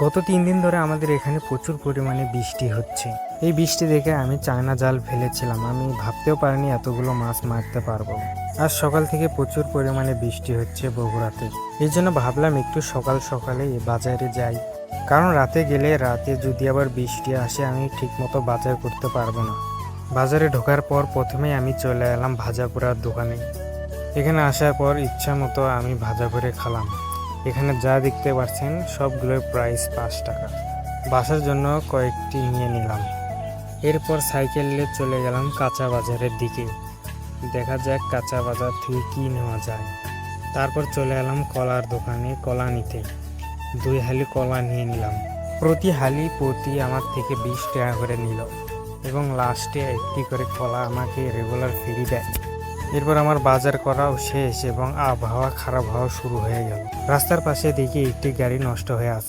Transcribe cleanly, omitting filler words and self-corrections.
গত 3 দিন ধরে আমাদের এখানে প্রচুর পরিমাণে বৃষ্টি হচ্ছে। এই বৃষ্টি দেখে আমি চায়না জাল ফেলেছিলাম। আমি ভাবতেও পারিনি এতগুলো মাছ মারতে পারবো। আর সকাল থেকে প্রচুর পরিমাণে বৃষ্টি হচ্ছে বগুড়াতে। এই জন্য ভাবলাম একটু সকাল সকালে বাজারে যাই, কারণ রাতে গেলে রাতে যদি আবার বৃষ্টি আসে আমি ঠিকমতো বাজার করতে পারবো না। বাজারে ঢোকার পর প্রথমেই আমি চলে এলাম ভাজাপোড়ার দোকানে। এখানে আসার পর ইচ্ছা মতো আমি ভাজা করে খেলাম। এখানে যা দেখতে পাচ্ছেন সবগুলোর প্রাইস 5 টাকা। বাসার জন্য কয়েকটি নিয়ে নিলাম। এরপর সাইকেলে চলে গেলাম কাঁচা বাজারের দিকে। দেখা যাক কাঁচা বাজার থেকে কী নেওয়া যায়। তারপর চলে এলাম কলার দোকানে কলা নিতে। 2 হালি কলা নিয়ে নিলাম। প্রতি হালি প্রতি আমার থেকে 20 টাকা করে নিল এবং লাস্টে একটি করে কলা আমাকে রেগুলার ফ্রি দেয়। এরপর আমার বাজার করাও শেষ এবং আবহাওয়া খারাপ হওয়া শুরু হয়ে গেল। রাস্তার পাশে দেখি একটি গাড়ি নষ্ট হয়ে আছে।